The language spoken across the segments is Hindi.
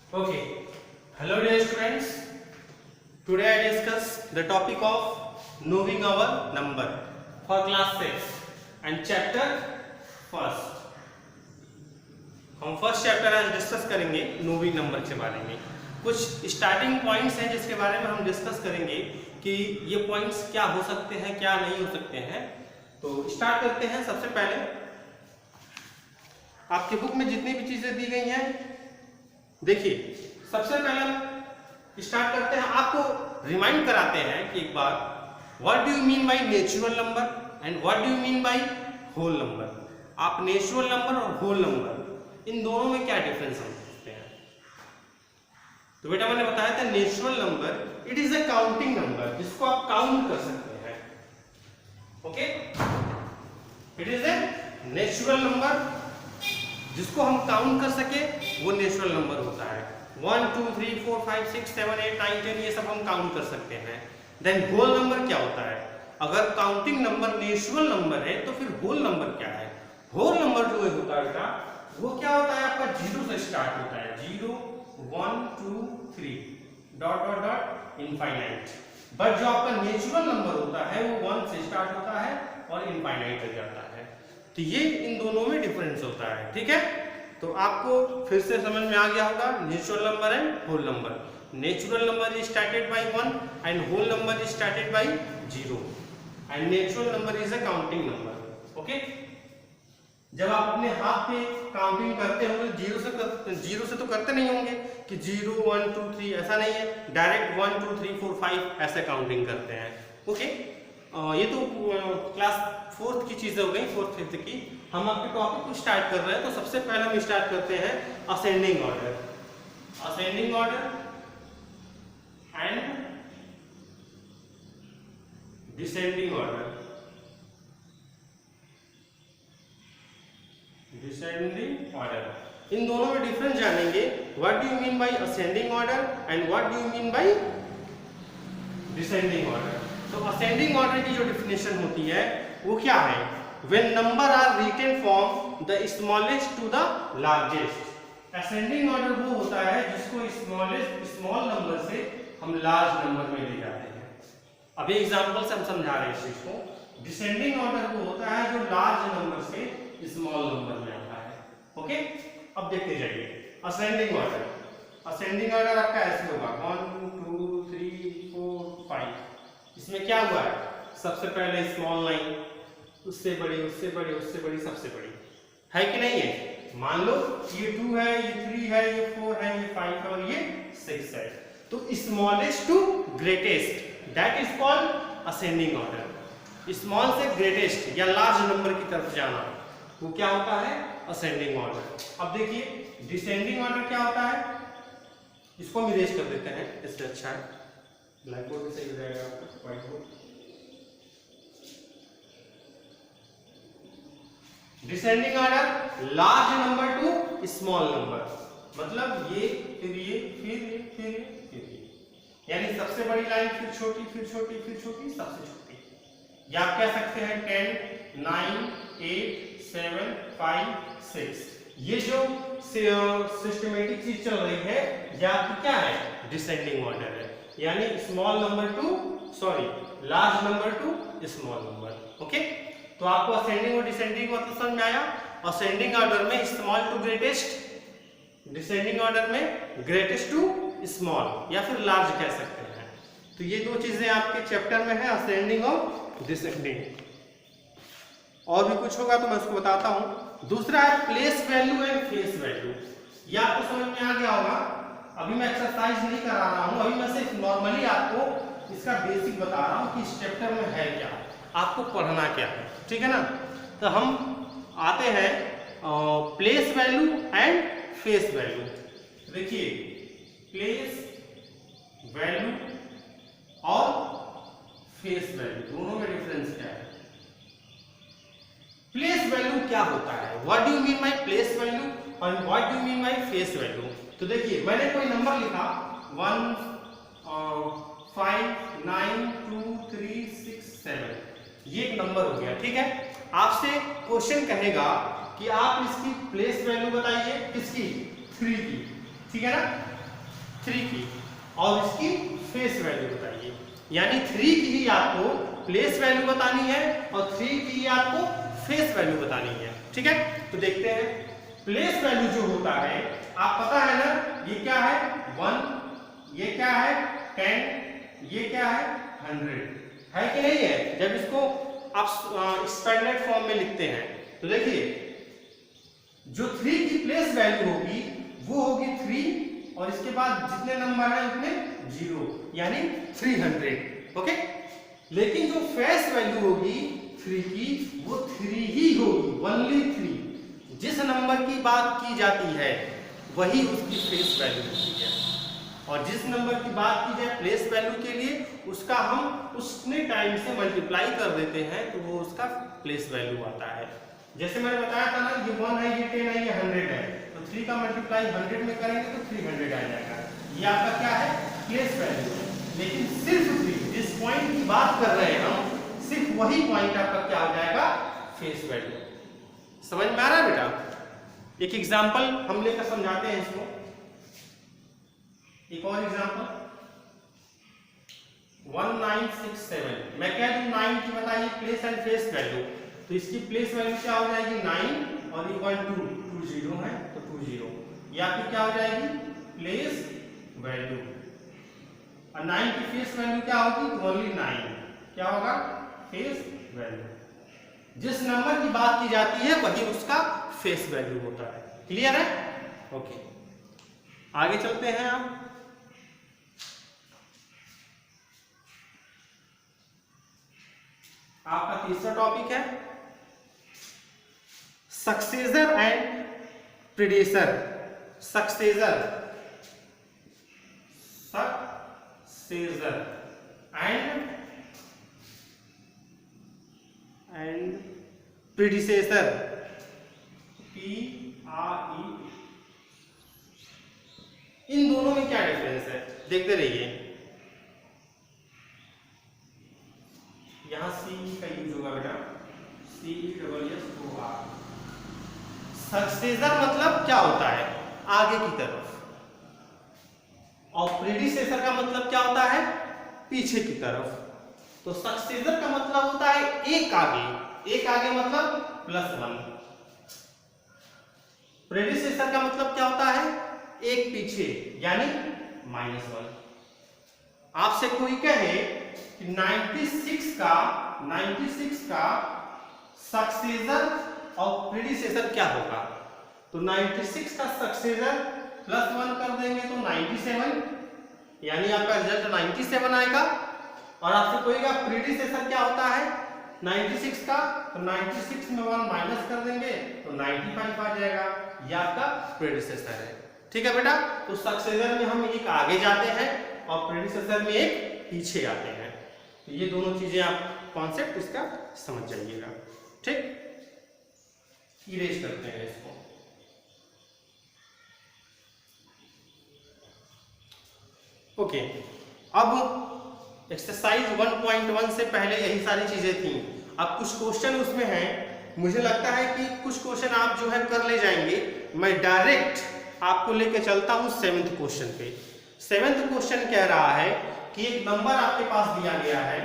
Okay, hello dear students. Today I discuss the topic of knowing our number for class 6 and chapter first. हम फर्स्ट चैप्टर आज डिस्कस करेंगे नोविंग नंबर के बारे में। कुछ स्टार्टिंग पॉइंट्स हैं जिसके बारे में हम डिस्कस करेंगे कि ये पॉइंट्स क्या हो सकते हैं, क्या नहीं हो सकते हैं। तो स्टार्ट करते हैं। सबसे पहले आपके बुक में जितनी भी चीजें दी गई हैं देखिए, सबसे पहले हम स्टार्ट करते हैं। आपको रिमाइंड कराते हैं कि एक बार what do you mean by natural number and what do you mean by whole number. आप नेचुरल नंबर और होल नंबर इन दोनों में क्या डिफरेंस समझते हैं। तो बेटा मैंने बताया था natural number it is a counting number जिसको आप काउंट कर सकते हैं। Okay, it is a natural number जिसको हम काउंट कर सके वो नेचुरल नंबर होता है। 1 2 3 4 5 6 7 8 9 10 ये सब हम काउंट कर सकते हैं। देन होल नंबर क्या होता है। अगर काउंटिंग नंबर नेचुरल नंबर है तो फिर होल नंबर क्या है। होल नंबर जो होता है बेटा वो क्या होता है, आपका जीरो से स्टार्ट होता है। 0 1 2 3 dot dot dot infinite. But जो आपका नेचुरल नंबर होता है वो 1 से स्टार्ट होता है और इनफाइनाइट तक जाता है। तो ये इन दोनों में डिफरेंस होता है। ठीक है, तो आपको फिर से समझ में आ गया होगा natural number and whole number. Natural number is started by 1 and whole number is started by 0 and natural number is a counting number. Okay, जब आप अपने हाथ पे काउंटिंग करते होंगे जीरो से तो करते नहीं होंगे कि 0 1 2 3 ऐसा नहीं है, डायरेक्ट 1 2 3 4 5 ऐसे काउंटिंग करते हैं। ओके, ये तो क्लास 4th की चीजें हो गई, 4th 5th की। हम आपके टॉपिक को स्टार्ट कर रहे हैं। तो सबसे पहले हम स्टार्ट करते हैं ascending order and descending order. इन दोनों में डिफरेंस जानेंगे। What do you mean by ascending order and what do you mean by descending order. तो असेंडिंग ऑर्डर की जो डेफिनेशन होती है वो क्या है, when number are written from the smallest to the largest. Ascending order वो होता है जिसको स्मॉल नंबर से हम लार्ज नंबर में ले जाते हैं। अभी एग्जांपल से हम समझा रहे हैं इस चीज को। डिसेंडिंग ऑर्डर वो होता है जो लार्ज नंबर से स्मॉल नंबर में आता है। ओके, अब देखते जाइए असेंडिंग ऑर्डर आपका ऐसे होगा 1 2 3 4 5। इसमें क्या हुआ है, सबसे पहले स्मॉल लाइन, उससे बड़ी, उससे बड़ी, उससे बड़ी, सबसे बड़ी, है कि नहीं है। मान लो ये 2 है, ये 3 है, ये 4 है, ये 5 है और ये 6 है। तो smallest to greatest that is called ascending order. Small से ग्रेटेस्ट या लार्ज नंबर की तरफ जाना वो क्या होता है, असेंडिंग ऑर्डर। अब देखिए डिसेंडिंग ऑर्डर क्या होता है, इसको हम इरेज कर देते हैं, इससे अच्छा है ब्लैक बोर्ड से हो जाएगा आपका white board. Descending order large number to small number, मतलब ये फिर ये फिर ये फिर ये फिर ये, यानी सबसे बड़ी लाइन फिर छोटी फिर छोटी फिर छोटी सबसे छोटी। या आप कह सकते हैं 10 9 8 7 5 6। ये जो सिस्टमेटिक चीज चल रही है या क्या है, डिसेंडिंग ऑर्डर है, यानी small number to large number to small number. Okay, तो आपको असेंडिंग और डिसेंडिंग मतलब समझ में आया। असेंडिंग ऑर्डर में small to greatest, descending order में ग्रेटेस्ट टू स्मॉल या फिर लार्ज कह सकते हैं। तो ये दो चीजें आपके चैप्टर में है, असेंडिंग और डिसेंडिंग। और भी कुछ होगा तो मैं उसको बताता हूं। दूसरा है place value and face value. ये आपको समझ में आ गया होगा। अभी मैं एक्सरसाइज नहीं करा रहा हूं, अभी मैं सिर्फ नॉर्मली आपको इसका बेसिक बता रहा हूं कि इस चैप्टर में है क्या, आपको पढ़ना क्या है। ठीक है ना। तो हम आते हैं place value and face value. देखिए प्लेस वैल्यू और फेस वैल्यू दोनों में डिफरेंस क्या है। प्लेस वैल्यू क्या होता है, what do you mean by place value और what do you mean by face value. तो देखिए मैंने कोई नंबर लिखा 1 5 9 2 3 6 7, ये एक नंबर हो गया। ठीक है, आपसे क्वेश्चन कहेगा कि आप इसकी प्लेस वैल्यू बताइए, किसकी, 3 की। ठीक है ना। 3 की, और इसकी फेस वैल्यू बताइए। यानी 3 की ही आपको प्लेस वैल्यू बतानी है और 3 की ही आपको फेस वैल्यू बतानी है। ठीक है, तो देखते हैं। प्लेस वैल्यू जो होता है, आप पता है ना, ये क्या है 1, ये क्या है 10, ये क्या है 100, है कि नहीं है? जब इसको आप एक्सपेंडेड फॉर्म में लिखते हैं तो देखिए, जो 3 की प्लेस वैल्यू होगी वो होगी 3, और इसके बाद जितने नंबर हैं उतने 0, यानी 300। ओके, लेकिन जो फेस वैल्यू होगी 3 की, वो 3 ही होगी, ओनली 3। जिस नंबर की बात की जाती है वही उसकी फेस वैल्यू होती है, और जिस नंबर की बात की जाए प्लेस वैल्यू के लिए, उसका हम उतने टाइम से मल्टीप्लाई कर देते हैं तो वो उसका प्लेस वैल्यू आता है। जैसे मैंने बताया था ना, ये 1 है, ये 10 है, ये 100 है, तो 3 का मल्टीप्लाई 100 में करेंगे तो 300 आ जाएगा। ये आपका क्या है? प्लेस वैल्यू है। लेकिन सिर्फ 3, जिस पॉइंट की बात कर रहे हैं हम, सिर्फ वही पॉइंट आपका क्या हो जाएगा? Face value. समझ में आ रहा है बेटा? एक एग्जाम्पल हम लेकर समझाते हैं इसको। एक और एग्जाम्पल 1967। मैं क्या दूं? 9 की बताइए प्लेस एंड फेस वैल्यू। तो इसकी प्लेस वैल्यू क्या हो जाएगी? 9, और ये 1 2 2 0 है तो 2 0, ये आपकी क्या हो जाएगी? Place value. और 9 की फेस वैल्यू क्या होगी? ओनली 9। क्या होगा? Face value. जिस नंबर की बात की जाती है वही उसका फेस वैल्यू होता है। क्लियर है? ओके, आगे चलते हैं। आप आपका तीसरा टॉपिक है successor and predecessor. Successor and predecessor, PRE। इन दोनों में क्या डिफरेंस है देखते रहिए। यहां CE का यूज होगा बेटा, CESSOR। सक्सेसर मतलब क्या होता है? आगे की तरफ, और प्रीडिसेसर का मतलब क्या होता है? पीछे की तरफ। तो सक्सेसर का मतलब होता है एक आगे, एक आगे मतलब +1। प्रीडिसेसर का मतलब क्या होता है? एक पीछे, यानी -1। आपसे कोई कहे कि 96 का सक्सेसर और प्रीडिसेसर क्या होगा, तो 96 का सक्सेसर +1 कर देंगे तो 97, यानी आपका रिजल्ट 97 आएगा। और आपसे कोईगा प्रीडिसेसर क्या होता है 96 का, तो 96 में 1 माइनस कर देंगे तो 95 आ जाएगा। ये आपका प्रीडिसेसर है। ठीक है बेटा? तो सक्सेसर में हम एक आगे जाते हैं और प्रीडिसेसर में एक पीछे आते हैं। तो ये दोनों चीजें आप कॉन्सेप्ट इसका समझ जाइएगा। ठीक, इरेज करते हैं इसको। ओके, अब एक्सरसाइज 1.1 से पहले यही सारी चीजें थी। अब कुछ क्वेश्चन उसमें हैं, मुझे लगता है कि कुछ क्वेश्चन आप जो है कर ले जाएंगे। मैं डायरेक्ट आपको लेके चलता हूं 7th क्वेश्चन पे। 7th क्वेश्चन कह रहा है कि एक नंबर आपके पास दिया गया है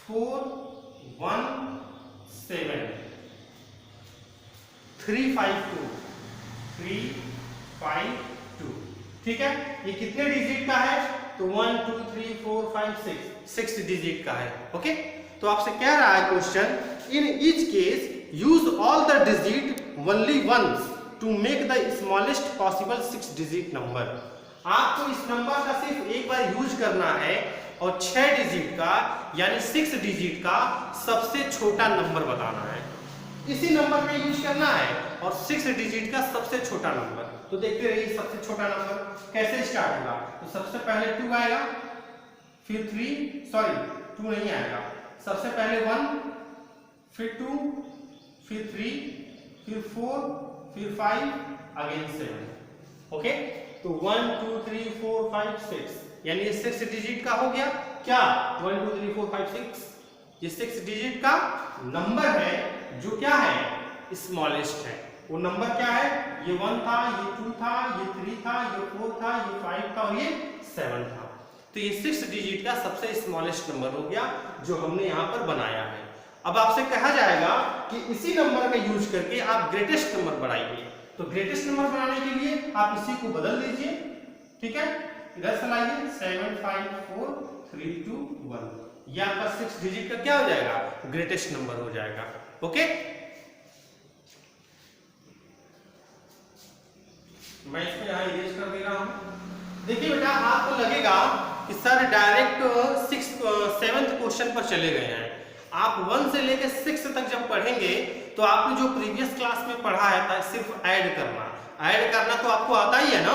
417 352 352। ठीक है, ये कितने डिजिट का है? तो 1 2 3 4 5 6 डिजिट का है। ओके, तो आपसे कह रहा है question, in each case use all the digit only once to make the smallest possible 6 digit number. आपको इस नंबर का सिर्फ एक बार यूज करना है और 6 डिजिट का यानी 6 डिजिट का सबसे छोटा नंबर बताना है। इसी नंबर पे यूज करना है और 6 डिजिट का सबसे छोटा नंबर। तो देखते रहिए सबसे छोटा नंबर कैसे स्टार्ट होगा। तो सबसे पहले 2 आएगा, फिर 2 नहीं आएगा, सबसे पहले 1, फिर 2, फिर 3, फिर 4, फिर 5, अगेन 7। ओके, तो 1 2 3 4 5 6, यानी ये 6 डिजिट का हो गया। क्या 1 2 3 4 5 6 ये 6 डिजिट का नंबर है जो क्या है? स्मॉलेस्ट है। वो नंबर क्या है, ये 1 था, ये 2 था, ये 3 था, ये 4 था, ये 5 था और ये 7 था। तो ये 6 डिजिट का सबसे स्मॉलेस्ट नंबर हो गया जो हमने यहाँ पर बनाया है। अब आपसे कहा जाएगा कि इसी नंबर का यूज करके आप ग्रेटेस्ट नंबर बढ़ाइए। तो ग्रेटेस्ट नंबर बनाने के लिए आप इसी को बदल दीजिए, ठीक है। इधर से लाइए 7 5 4 3 2 1, ये आपका 6 डिजिट का क्या हो जाएगा, ग्रेटेस्ट नंबर हो जाएगा। ओके, मैं इसको यहाँ इरेज कर दे रहा हूँ। देखिए बेटा, आपको लगेगा कि सर डायरेक्ट 7th क्वेश्चन पर चले गए हैं। आप 1 से लेकर 6 तक जब पढ़ेंगे तो आपने जो प्रीवियस क्लास में पढ़ा है सिर्फ ऐड करना तो आपको आता ही है ना,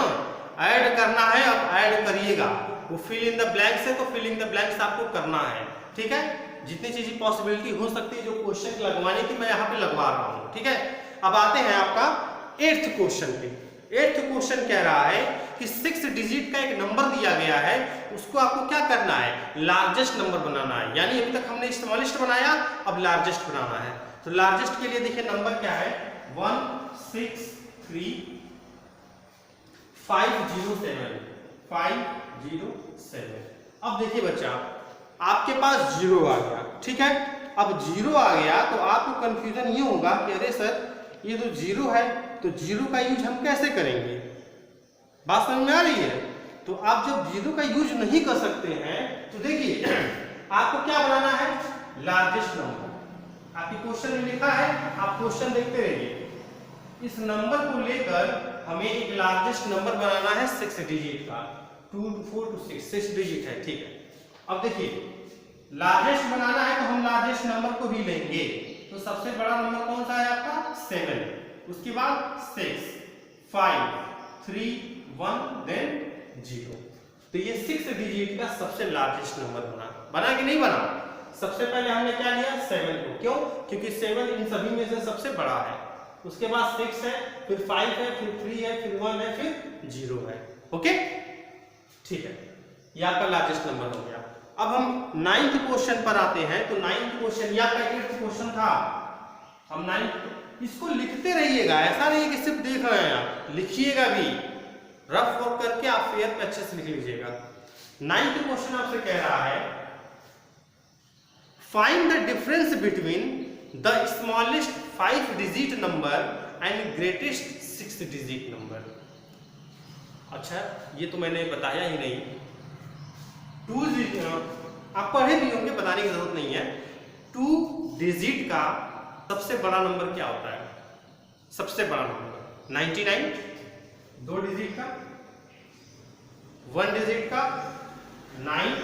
ऐड करना है, अब ऐड करिएगा। वो फिल इन द ब्लैंक्स है तो फिल इन द ब्लैंक्स आपको करना है, ठीक है। जितनी चीज पॉसिबिलिटी हो सकती है जो क्वेश्चन लगवाने की मैं यहाँ पे लगवा रहा हूँ, ठीक है। अब आते हैं आपका 8th क्वेश्चन पे। 8th क्वेश्चन कह रहा है कि 6 डिजिट का एक नंबर दिया गया है, उसको आपको क्या करना है, लार्जेस्ट नंबर बनाना है। यानी अभी तक हमने स्मॉलेस्ट बनाया, अब लार्जेस्ट बनाना है। तो लार्जेस्ट के लिए देखिए नंबर क्या है, 1 6 3 507 507। अब देखिए बच्चा, आपके पास 0 आ गया, ठीक है। अब 0 आ गया तो आपको कंफ्यूजन ये होगा कि अरे सर ये तो 0 है, तो 0 का यूज हम कैसे करेंगे, बात समझ में आ रही है। तो आप जब 0 का यूज नहीं कर सकते हैं तो देखिए आपको क्या बनाना है, लार्जेस्ट नंबर। आपके क्वेश्चन में लिखा है, आप क्वेश्चन देखते रहिए। इस नंबर को लेकर हमें एक लार्जेस्ट नंबर बनाना है 6 डिजिट का, 2 to 4 to 6 डिजिट है, ठीक है। अब देखिए लार्जेस्ट बनाना है तो हम लार्जेस्ट नंबर को भी लेंगे। तो सबसे बड़ा नंबर कौन सा है आपका, 7, उसके बाद 6 5 3 1 देन 0। तो ये 6 डिजिट का सबसे लार्जेस्ट नंबर बना कि नहीं बना। सबसे पहले हमने क्या लिया, 7 को, क्यों, क्योंकि 7 इन सभी में से सबसे बड़ा है। उसके बाद 6 है, फिर 5 है, फिर 3 है, फिर 1 है, फिर 0 है। ओके, ठीक है, ये आपका लार्जेस्ट नंबर हो गया। अब हम 9th क्वेश्चन पर आते हैं। तो 9th क्वेश्चन या 8th क्वेश्चन था, हम 9th इसको लिखते रहिएगा, ऐसा नहीं कि सिर्फ देख रहे हैं आप, लिखिएगा भी, रफ वर्क करके आप फेयर पे अच्छे से लिख लीजिएगा। 9th क्वेश्चन आपसे कह रहा है, find the difference between the smallest 5 digit number and greatest 6 digit number. अच्छा, ये तो मैंने बताया ही नहीं। 2 आप पढ़े भी होंगे, बताने की जरूरत नहीं है। 2 डिजिट का सबसे बड़ा नंबर क्या होता है, सबसे बड़ा नंबर 99, 2 डिजिट का, 1 डिजिट का 9,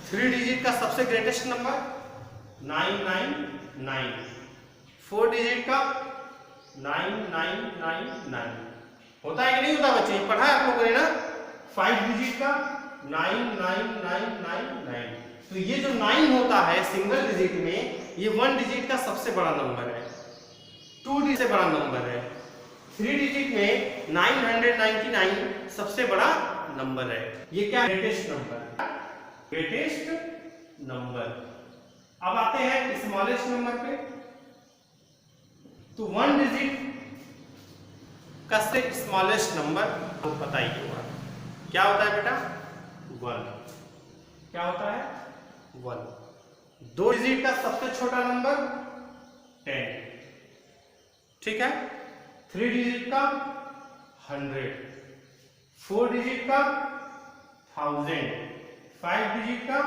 3 डिजिट का सबसे ग्रेटेस्ट नंबर 999, 4 डिजिट का 9999 होता है कि नहीं होता बच्चे, पढ़ा है आप लोगों ने ना। 5 डिजिट का 99999। तो ये जो 9 होता है सिंगल डिजिट में, ये 1 डिजिट का सबसे बड़ा नंबर है, 2 डिजिट से बड़ा नंबर है, 3 डिजिट में 999 सबसे बड़ा नंबर है। ये क्या, ग्रेटेस्ट नंबर, ग्रेटेस्ट नंबर। अब आते हैं स्मॉलेस्ट नंबर पे। तो 1 डिजिट का से स्मॉलेस्ट नंबर आपको पता ही होगा, क्या होता है बेटा, 1। क्या होता है, 1। 2 डिजिट का सबसे छोटा नंबर 10, ठीक है। 3 डिजिट का 100, 4 डिजिट का 1000, 5 डिजिट का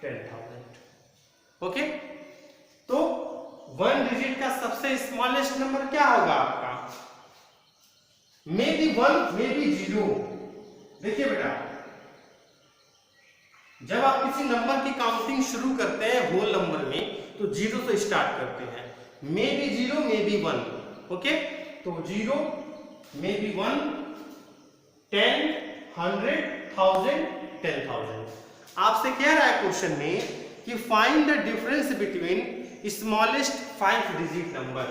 10,000। ओके, तो 1 डिजिट का सबसे स्मॉलेस्ट नंबर क्या होगा आपका, मे बी 1 मे बी 0। देखिए बेटा, जब आप किसी नंबर की काउंटिंग शुरू करते हैं होल नंबर में तो 0 से स्टार्ट करते हैं, may be 0 may be 1। Okay, तो 0 मे बी 1, 10, 100, 1000, 10,000। आपसे कह रहा है क्वेश्चन में कि find the difference between smallest 5 digit number.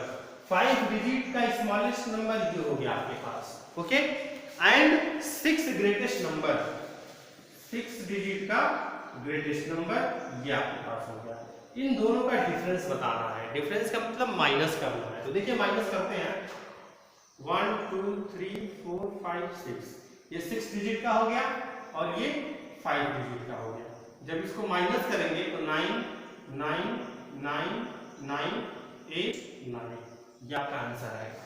5 digit का स्मॉलेस्ट नंबर ये हो गया आपके पास, okay, and 6 greatest number, 6 digit का ग्रेटेस्ट नंबर ये आपके पास हो गया। इन दोनों का डिफरेंस बताना है। डिफरेंस का मतलब माइनस करना है। तो देखिए माइनस करते हैं, 1 2 3 4 5 6, ये 6 डिजिट का हो गया और ये 5 डिजिट का हो गया। जब इसको माइनस करेंगे तो 9 9 9 9 8 9, ये आपका आंसर आएगा।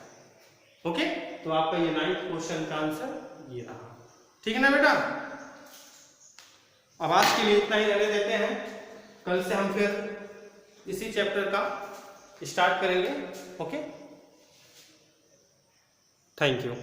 ओके, तो आपका ये 9th क्वेश्चन का आंसर ये रहा। ठीक है ना बेटा, अब आज के लिए इतना ही रहने देते हैं। कल से हम फिर इसी चैप्टर का स्टार्ट करेंगे। Okay, thank you.